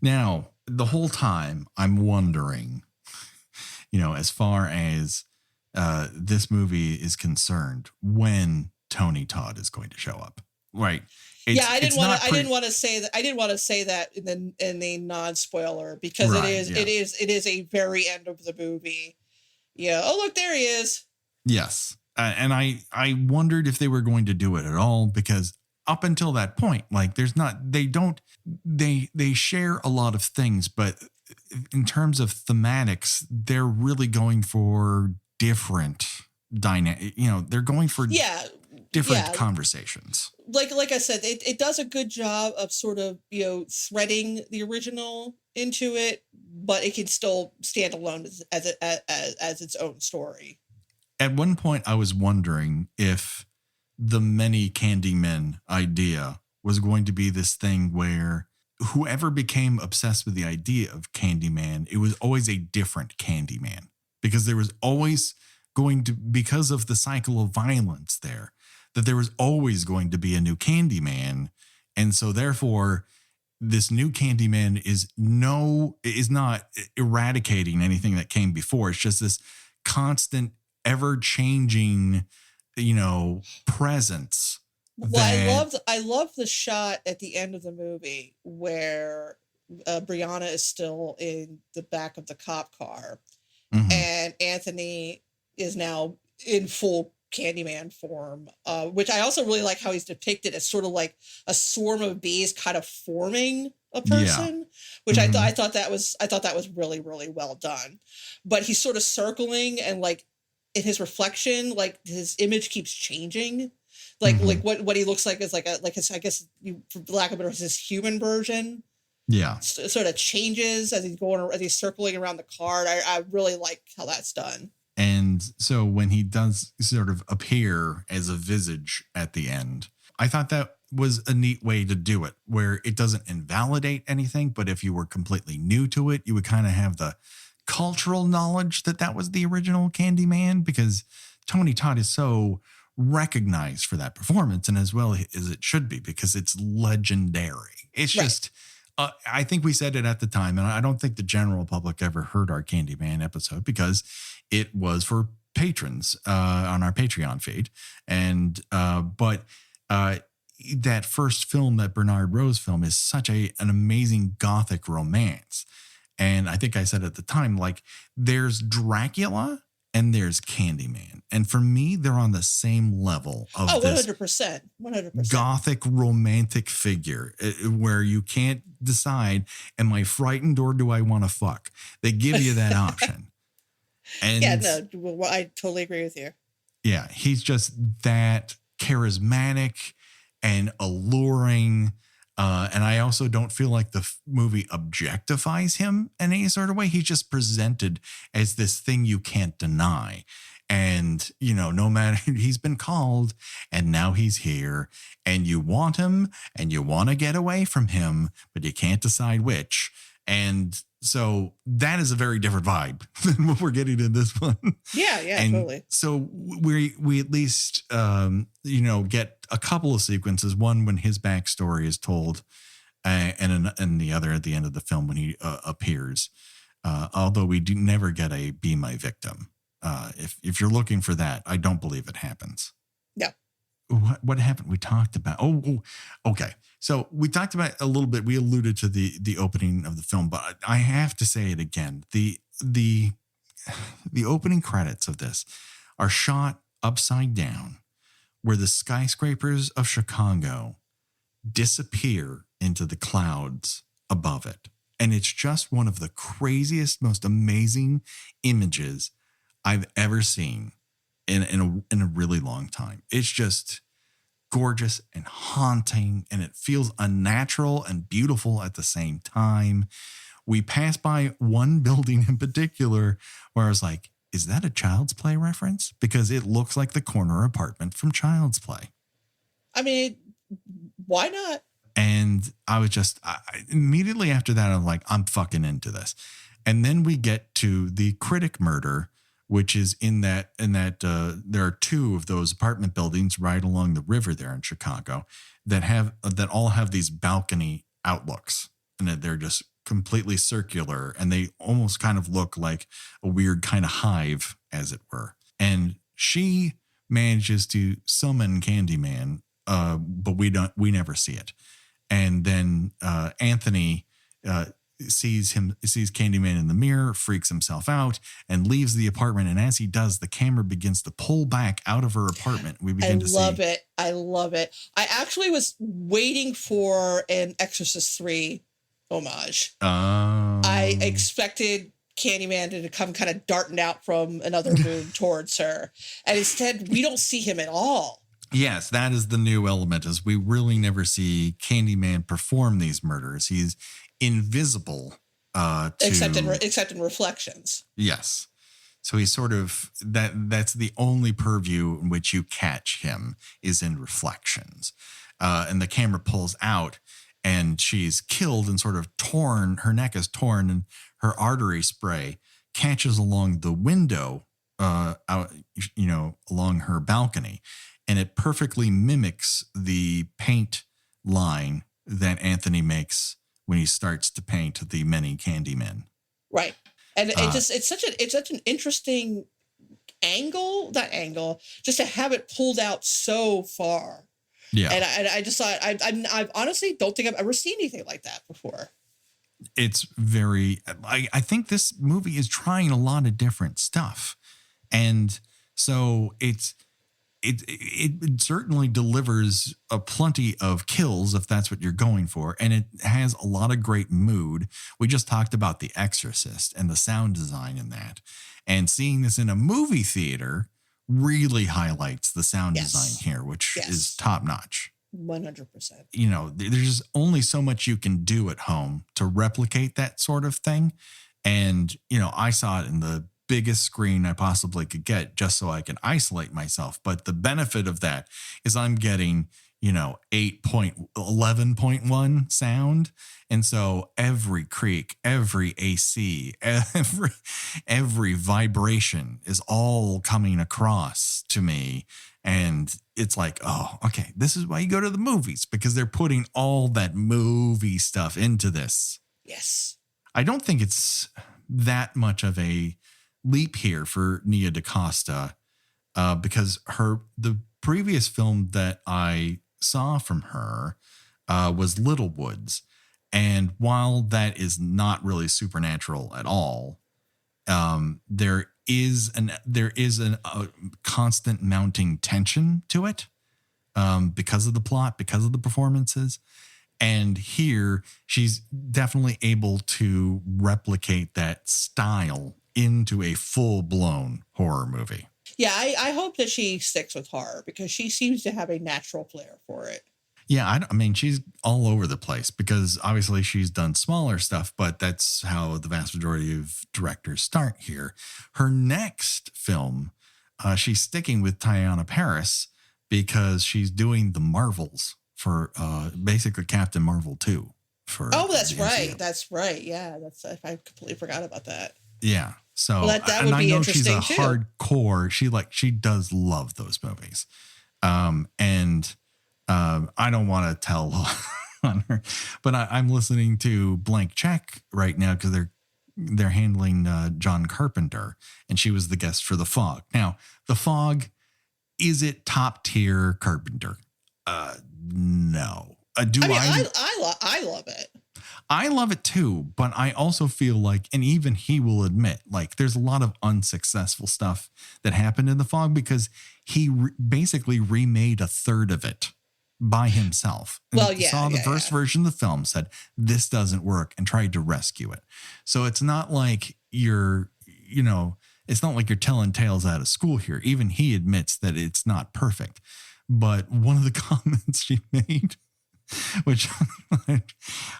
Now, the whole time I'm wondering, as far as this movie is concerned, when Tony Todd is going to show up. Right. I didn't want to say that in the non-spoiler, because it is a very end of the movie. Oh, look, there he is. Yes. And I wondered if they were going to do it at all, because up until that point, like, they share a lot of things, but in terms of thematics, they're really going for different dynamic. They're going for different conversations. Like I said, it does a good job of sort of threading the original into it, but it can still stand alone as its own story. At one point, I was wondering if the many Candymen idea was going to be this thing where whoever became obsessed with the idea of Candyman, it was always a different Candyman, because there was always going to, because of the cycle of violence there was always going to be a new Candyman. And so therefore this new Candyman is not eradicating anything that came before. It's just this constant, ever changing, presence. Well, I love the shot at the end of the movie where Brianna is still in the back of the cop car, and Anthony is now in full Candyman form, which I also really like how he's depicted as sort of like a swarm of bees kind of forming a person, which I thought that was really, really well done. But he's sort of circling, and like in his reflection, like his image keeps changing. Like what he looks like is like his, I guess, for lack of a better, his human version. Yeah, sort of changes as he's circling around the card. I really like how that's done. And so when he does sort of appear as a visage at the end, I thought that was a neat way to do it, where it doesn't invalidate anything, but if you were completely new to it, you would kind of have the cultural knowledge that was the original Candyman, because Tony Todd is so recognized for that performance, and as well as it should be, because it's legendary. It's just, I think we said it at the time, and I don't think the general public ever heard our Candyman episode, because it was for patrons on our Patreon feed. And but that first film, that Bernard Rose film, is such an amazing gothic romance. And I think I said at the time, like, there's Dracula and there's Candyman. And for me, they're on the same level of 100%. Gothic romantic figure where you can't decide, am I frightened or do I want to fuck? They give you that option. And I totally agree with you. Yeah, he's just that charismatic and alluring. And I also don't feel like the movie objectifies him in any sort of way. He's just presented as this thing you can't deny. And, no matter, he's been called and now he's here and you want him and you want to get away from him, but you can't decide which. And so that is a very different vibe than what we're getting in this one. Yeah, and totally. So we at least, get a couple of sequences. One when his backstory is told, and the other at the end of the film when he appears. Although we do never get a "Be My Victim." If you're looking for that, I don't believe it happens. No. What happened? We talked about. Oh, okay. So we talked about a little bit. We alluded to the opening of the film, but I have to say it again. The opening credits of this are shot upside down, where the skyscrapers of Chicago disappear into the clouds above it, and it's just one of the craziest, most amazing images I've ever seen in a really long time. It's just gorgeous and haunting, and it feels unnatural and beautiful at the same time. We passed by one building in particular where I was like, is that a Child's Play reference? Because it looks like the corner apartment from Child's Play. I mean, why not? And I was just immediately after that, I'm like, I'm fucking into this. And then we get to the Critic murder, which is in that there are two of those apartment buildings right along the river there in Chicago that all have these balcony outlooks, and they're just completely circular, and they almost kind of look like a weird kind of hive, as it were. And she manages to summon Candyman, but we never see it. And then Anthony sees Candyman in the mirror, freaks himself out, and leaves the apartment. And as he does, the camera begins to pull back out of her apartment. We begin to see. I love it. I actually was waiting for an Exorcist 3 homage. I expected Candyman to come kind of darting out from another room towards her. And instead, we don't see him at all. Yes, that is the new element, is we really never see Candyman perform these murders. He's invisible except in reflections. Yes. So he's sort of that's the only purview in which you catch him is in reflections. And the camera pulls out and she's killed and sort of torn, her neck is torn, and her artery spray catches along the window along her balcony, and it perfectly mimics the paint line that Anthony makes when he starts to paint the many Candymen. Right. And it's such an interesting angle, just to have it pulled out so far. Yeah. And I just thought, I honestly don't think I've ever seen anything like that before. It's I think this movie is trying a lot of different stuff. And so it certainly delivers a plenty of kills if that's what you're going for. And it has a lot of great mood. We just talked about The Exorcist and the sound design in that. And seeing this in a movie theater really highlights the sound design here, which is top notch. 100%. There's only so much you can do at home to replicate that sort of thing. And, I saw it in the biggest screen I possibly could get just so I can isolate myself. But the benefit of that is I'm getting, 8.11.1 sound. And so every creak, every AC, every vibration is all coming across to me. And it's like, oh, okay, this is why you go to the movies, because they're putting all that movie stuff into this. Yes. I don't think it's that much of a leap here for Nia DaCosta, because the previous film that I saw from her was Little Woods, and while that is not really supernatural at all, there is a constant mounting tension to it, because of the plot, because of the performances. And here she's definitely able to replicate that style into a full-blown horror movie. Yeah, I hope that she sticks with horror because she seems to have a natural flair for it. Yeah, I mean, she's all over the place because obviously she's done smaller stuff, but that's how the vast majority of directors start here. Her next film, she's sticking with Teyonah Parris because she's doing the Marvels for basically Captain Marvel 2. That's right. That's right. Yeah, I completely forgot about that. Yeah. So that would be interesting too. Hardcore. She does love those movies. I don't want to tell on her, but I'm listening to Blank Check right now because they're handling John Carpenter, and she was the guest for The Fog. Now, The Fog, is it top tier Carpenter? No. I love it. I love it too, but I also feel like, and even he will admit, like there's a lot of unsuccessful stuff that happened in The Fog because he basically remade a third of it by himself. And saw the first version of the film, said this doesn't work, and tried to rescue it. So it's not like it's not like you're telling tales out of school here. Even he admits that it's not perfect. But one of the comments she made, which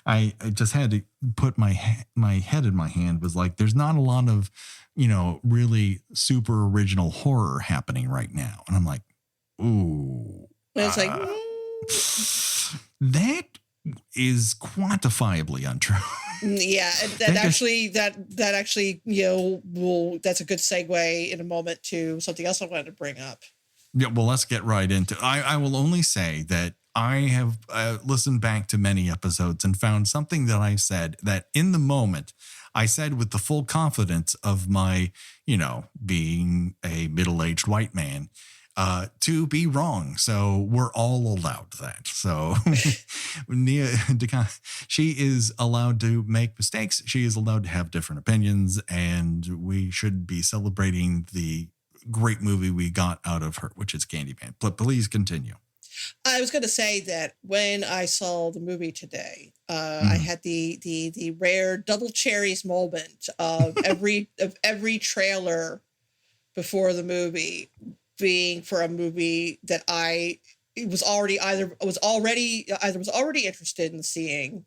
I just had to put my head in my hand, was like, there's not a lot of, really super original horror happening right now. And I'm like, ooh. And it's like, that is quantifiably untrue. Yeah, that actually, that's a good segue in a moment to something else I wanted to bring up. Yeah, well, let's get right into it. I will only say that I have listened back to many episodes and found something that I said that in the moment I said with the full confidence of my, being a middle-aged white man, to be wrong. So we're all allowed that. So Nia DaCosta, she is allowed to make mistakes. She is allowed to have different opinions, and we should be celebrating the great movie we got out of her, which is Candyman. But please continue. I was going to say that when I saw the movie today, I had the rare double cherries moment of every trailer before the movie being for a movie that I was already interested in seeing,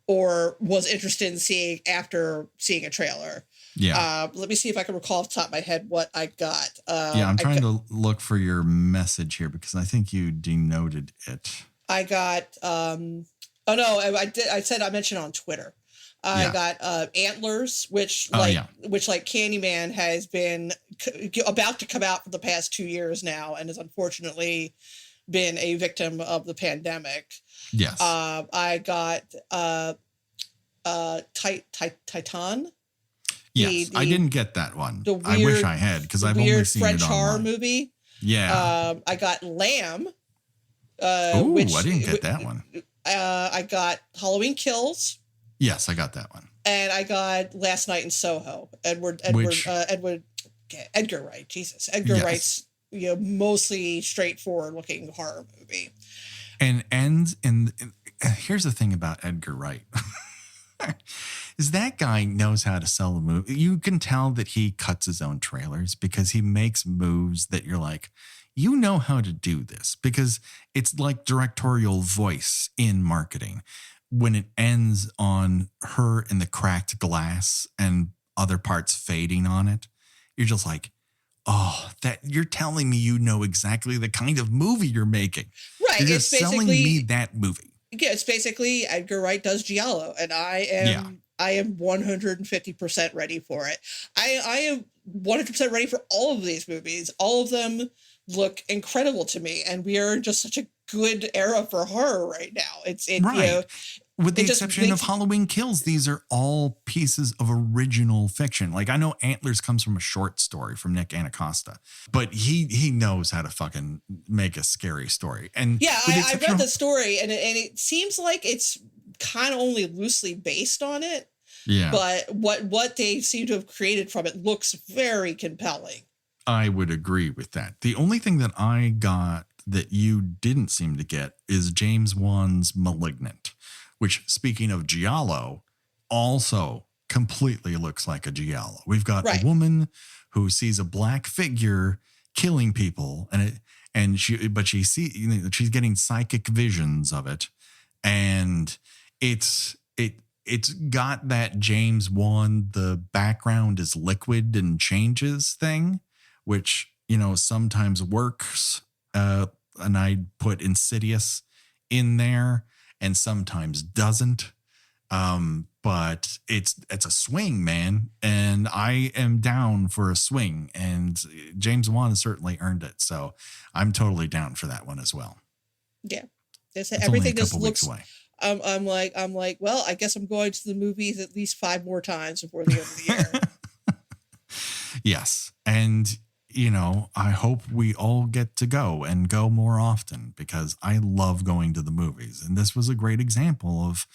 or was interested in seeing after seeing a trailer. Yeah. Let me see if I can recall off the top of my head what I got. I'm trying to look for your message here because I think you denoted it. I got, I mentioned on Twitter. I got Antlers, which Candyman has been about to come out for the past 2 years now, and has unfortunately been a victim of the pandemic. Yes. I got Titan. Yes, I didn't get that one. I wish I had, because I've only seen French it online. horror movie. Yeah. I got Lamb. I didn't get that one. I got Halloween Kills. Yes, I got that one. And I got Last Night in Soho. Edgar Wright. Jesus, Edgar Wright's mostly straightforward looking horror movie. And here's the thing about Edgar Wright. Is that guy knows how to sell a movie. You can tell that he cuts his own trailers because he makes moves that you're like, you know how to do this, because it's like directorial voice in marketing. When it ends on her in the cracked glass and other parts fading on it, you're just like, oh, that you're telling me you know exactly the kind of movie you're making. Right. You're just selling me that movie. Yeah, it's basically Edgar Wright does Giallo, and I am 150% ready for it. I am 100% ready for all of these movies. All of them look incredible to me, and we are in just such a good era for horror right now. Right. With the exception of Halloween Kills, these are all pieces of original fiction. Like, I know Antlers comes from a short story from Nia DaCosta, but he knows how to fucking make a scary story. And yeah, I read the story, and it seems like it's kind of only loosely based on it. Yeah. But what they seem to have created from it looks very compelling. I would agree with that. The only thing that I got that you didn't seem to get is James Wan's Malignant, which, speaking of Giallo, also completely looks like a Giallo. We've got a woman who sees a black figure killing people, and she's getting psychic visions of it, and it's got that James Wan, the background is liquid and changes thing, which, sometimes works. And I'd put Insidious in there and sometimes doesn't. But it's a swing, man. And I am down for a swing, and James Wan has certainly earned it. So I'm totally down for that one as well. Yeah. It's everything only a couple just looks weeks away. I'm like, well, I guess I'm going to the movies at least 5 more times before the end of the year. Yes. And, I hope we all get to go and go more often, because I love going to the movies. And this was a great example of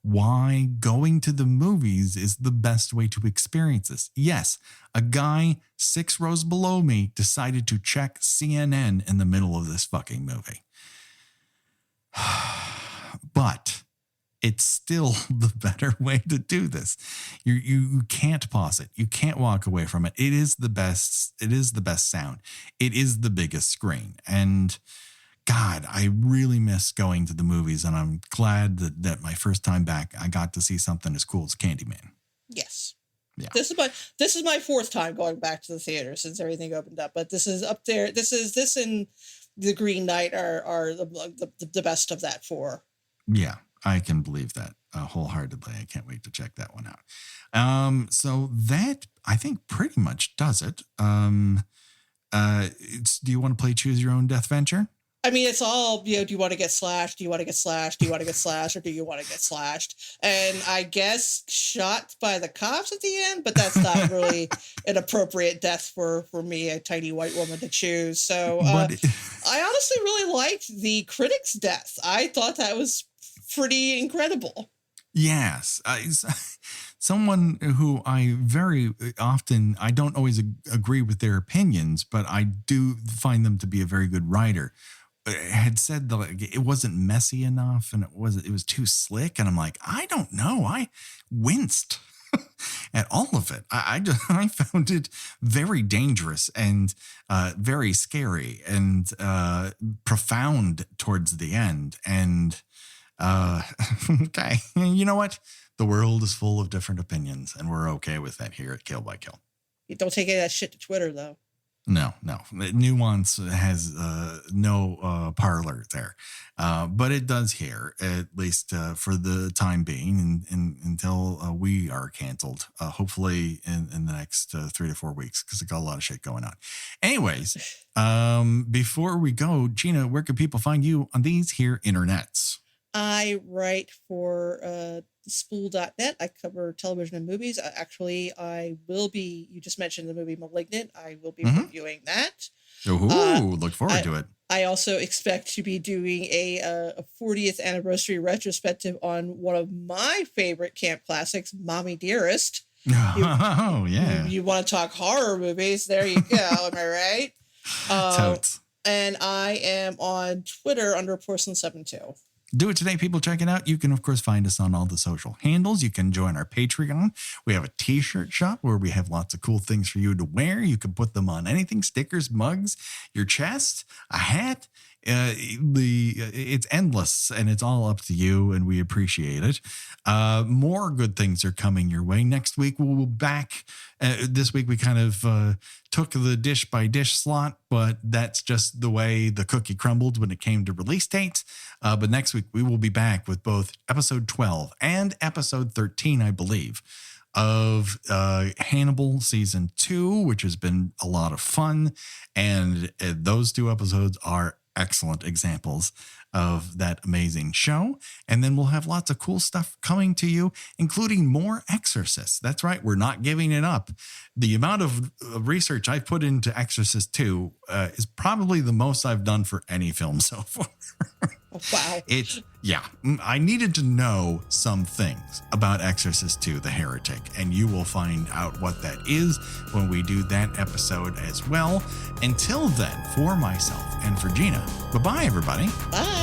why going to the movies is the best way to experience this. Yes, a guy 6 rows below me decided to check CNN in the middle of this fucking movie. But it's still the better way to do this. You can't pause it. You can't walk away from it. It is the best. It is the best sound. It is the biggest screen. And God, I really miss going to the movies. And I'm glad that my first time back, I got to see something as cool as Candyman. Yes. Yeah. This is my 4th time going back to the theater since everything opened up. But this is up there. This and The Green Knight are the best of that 4. Yeah, I can believe that wholeheartedly. I can't wait to check that one out. So that, I think, pretty much does it. Do you want to play Choose Your Own Death Venture? I mean, it's all, do you want to get slashed? Do you want to get slashed? Do you want to get slashed? Or do you want to get slashed? And I guess shot by the cops at the end, but that's not really an appropriate death for me, a tiny white woman, to choose. So I honestly really liked the critic's death. I thought that was pretty incredible. Yes. Someone who I very often, I don't always agree with their opinions, but I do find them to be a very good writer, had said that it wasn't messy enough and it was too slick. And I'm like, I don't know. I winced at all of it. I found it very dangerous and very scary and profound towards the end. And okay, you know what? The world is full of different opinions, and we're okay with that here at Kill by Kill. You don't take any of that shit to Twitter, though. No. Nuance has no parlor there. But it does here, at least for the time being, and until we are canceled, hopefully in the next 3 to 4 weeks, because it got a lot of shit going on. Anyways, before we go, Gina, where can people find you on these here internets? I write for spool.net. I cover television and movies. Actually, I will be, you just mentioned the movie Malignant. I will be reviewing that. Ooh, look forward to it. I also expect to be doing a 40th anniversary retrospective on one of my favorite camp classics, Mommy Dearest. Yeah. You want to talk horror movies? There you go. Am I right? Totes. And I am on Twitter under Porcelain72. Do it today, people. Check it out. You can, of course, find us on all the social handles. You can join our Patreon. We have a t-shirt shop where we have lots of cool things for you to wear. You can put them on anything, stickers, mugs, your chest, a hat. It's endless, and it's all up to you, and we appreciate it. More good things are coming your way. Next week, we'll be back. This week, we kind of took the dish by dish slot, but that's just the way the cookie crumbled when it came to release dates. But next week, we will be back with both episode 12 and episode 13, I believe, of Hannibal season 2, which has been a lot of fun. And those 2 episodes are excellent examples of that amazing show. And then we'll have lots of cool stuff coming to you, including more Exorcist. That's right. We're not giving it up. The amount of research I've put into Exorcist 2 is probably the most I've done for any film so far. Wow. I needed to know some things about Exorcist 2, The Heretic, and you will find out what that is when we do that episode as well. Until then, for myself and for Gina, bye-bye, everybody. Bye.